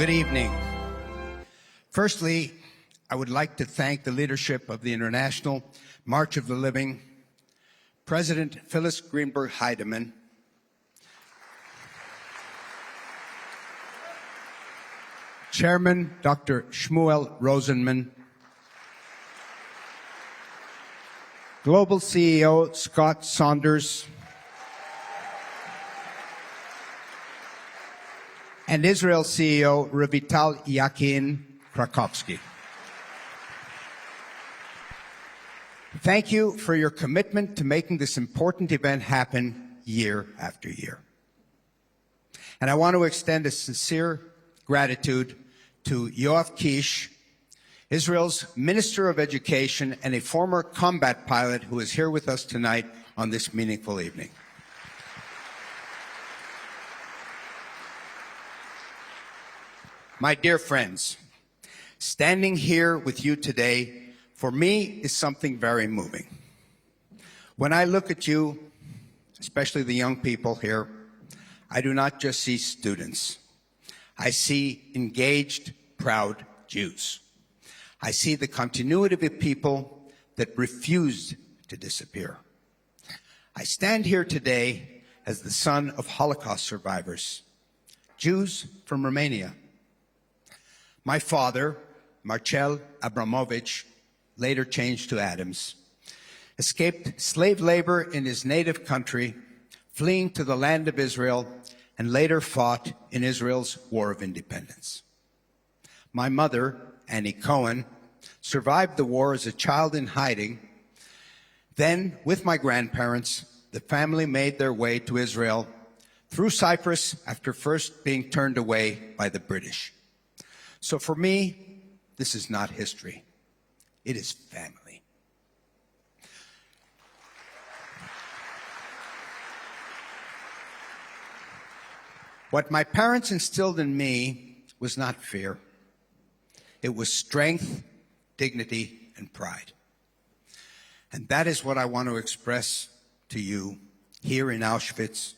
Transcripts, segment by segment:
Good evening. Firstly, I would like to thank the leadership of the International March of the Living, President Phyllis Greenberg Heidemann, Chairman Dr. Shmuel Rosenman, Global CEO Scott Saunders, and Israel CEO Revital Yakin Krakowski. Thank you for your commitment to making this important event happen year after year. And I want to extend a sincere gratitude to Yoav Kish, Israel's Minister of Education and a former combat pilot who is here with us tonight on this meaningful evening. My dear friends, standing here with you today, for me, is something very moving. When I look at you, especially the young people here, I do not just see students. I see engaged, proud Jews. I see the continuity of a people that refused to disappear. I stand here today as the son of Holocaust survivors, Jews from Romania. My father, Marcel Abramovich, later changed to Adams, escaped slave labor in his native country, fleeing to the land of Israel, and later fought in Israel's War of Independence. My mother, Annie Cohen, survived the war as a child in hiding. Then, with my grandparents, the family made their way to Israel through Cyprus after first being turned away by the British. So for me, this is not history. It is family. What my parents instilled in me was not fear. It was strength, dignity, and pride. And that is what I want to express to you here in Auschwitz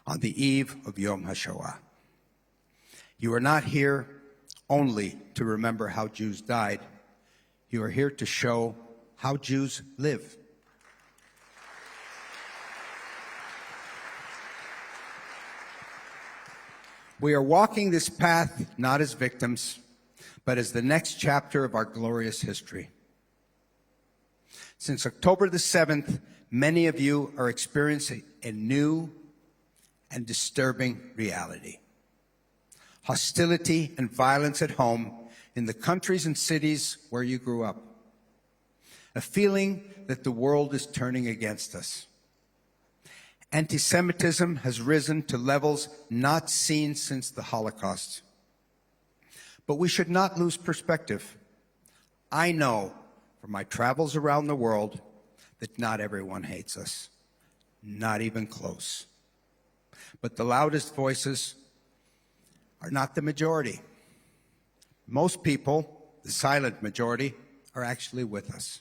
on the eve of Yom HaShoah. You are not here only to remember how Jews died. You are here to show how Jews live. We are walking this path not as victims, but as the next chapter of our glorious history. Since October the 7th, many of you are experiencing a new and disturbing reality. Hostility and violence at home in the countries and cities where you grew up. A feeling that the world is turning against us. Anti-Semitism has risen to levels not seen since the Holocaust. But we should not lose perspective. I know from my travels around the world that not everyone hates us, not even close. But the loudest voices are not the majority. Most people, the silent majority, are actually with us.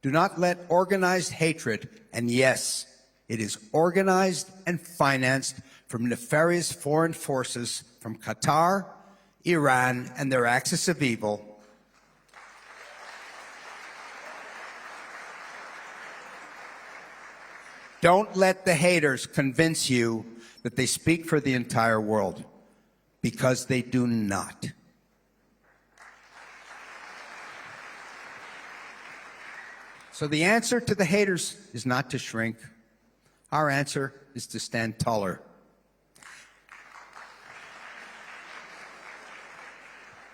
Do not let organized hatred, and yes, it is organized and financed from nefarious foreign forces from Qatar, Iran, and their axis of evil. Don't let the haters convince you that they speak for the entire world, because they do not. So the answer to the haters is not to shrink. Our answer is to stand taller.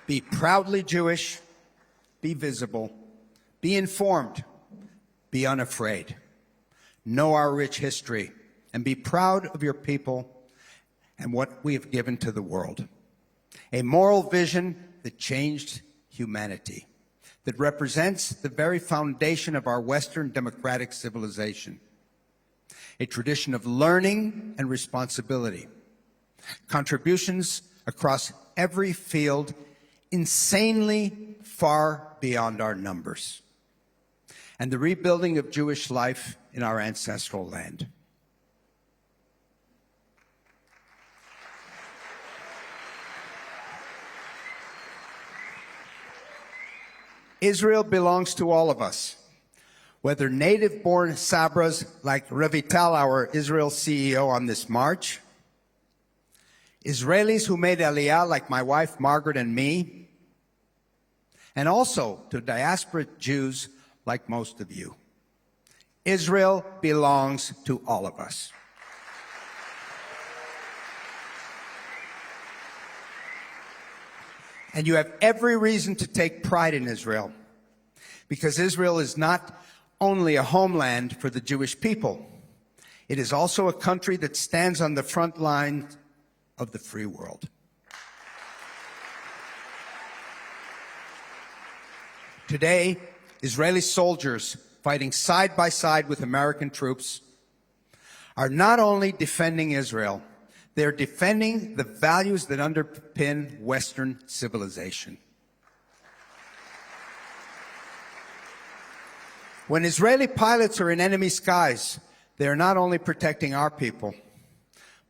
Be proudly Jewish, be visible, be informed, be unafraid. Know our rich history, and be proud of your people and what we have given to the world. A moral vision that changed humanity, that represents the very foundation of our Western democratic civilization. A tradition of learning and responsibility. Contributions across every field, insanely far beyond our numbers. And the rebuilding of Jewish life in our ancestral land. Israel belongs to all of us. Whether native-born Sabras like Revital, our Israel CEO on this march, Israelis who made Aliyah like my wife Margaret and me, and also to diaspora Jews like most of you. Israel belongs to all of us. And you have every reason to take pride in Israel, because Israel is not only a homeland for the Jewish people. It is also a country that stands on the front line of the free world. Today, Israeli soldiers fighting side by side with American troops are not only defending Israel, they're defending the values that underpin Western civilization. When Israeli pilots are in enemy skies, they are not only protecting our people,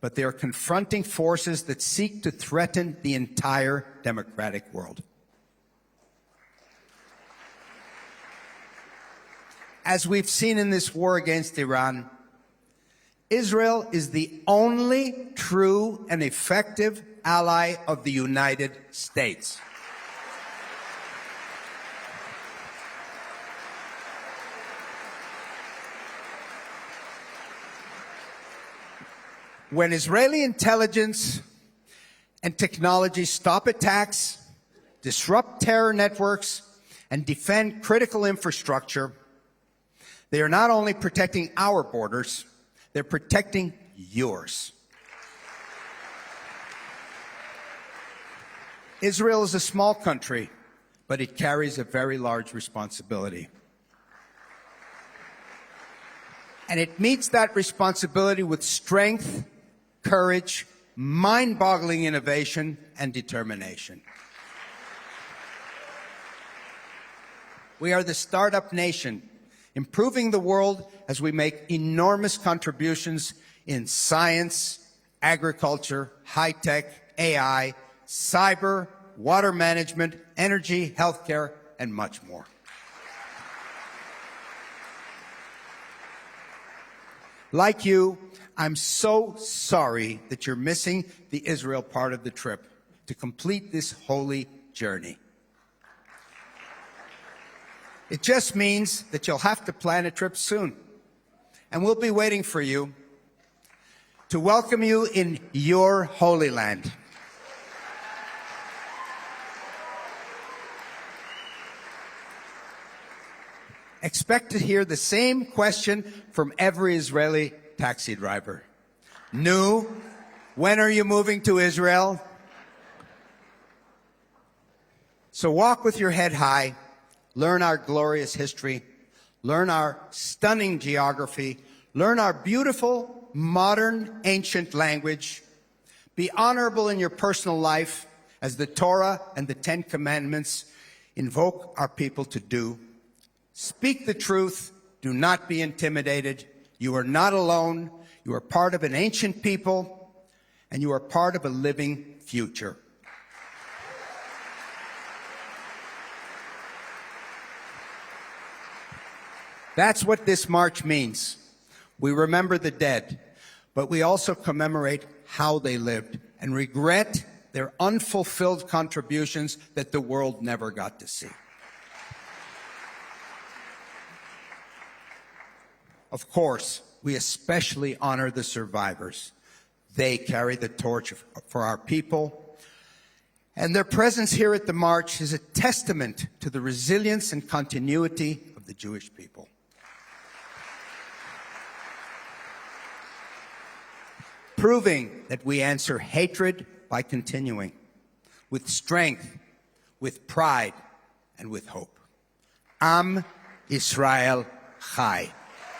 but they are confronting forces that seek to threaten the entire democratic world. As we've seen in this war against Iran, Israel is the only true and effective ally of the United States. When Israeli intelligence and technology stop attacks, disrupt terror networks, and defend critical infrastructure, they are not only protecting our borders, they're protecting yours. Israel is a small country, but it carries a very large responsibility. And it meets that responsibility with strength, courage, mind-boggling innovation, and determination. We are the startup nation, improving the world as we make enormous contributions in science, agriculture, high-tech, AI, cyber, water management, energy, healthcare, and much more. Like you, I'm so sorry that you're missing the Israel part of the trip to complete this holy journey. It just means that you'll have to plan a trip soon. And we'll be waiting for you to welcome you in your Holy Land. Expect to hear the same question from every Israeli taxi driver. Nu, when are you moving to Israel? So walk with your head high. Learn our glorious history, learn our stunning geography, learn our beautiful, modern, ancient language, be honorable in your personal life as the Torah and the Ten Commandments invoke our people to do. Speak the truth, do not be intimidated. You are not alone, you are part of an ancient people, and you are part of a living future. That's what this march means. We remember the dead, but we also commemorate how they lived and regret their unfulfilled contributions that the world never got to see. Of course, we especially honor the survivors. They carry the torch for our people, and their presence here at the march is a testament to the resilience and continuity of the Jewish people. Proving that we answer hatred by continuing, with strength, with pride, and with hope. Am Israel Chai.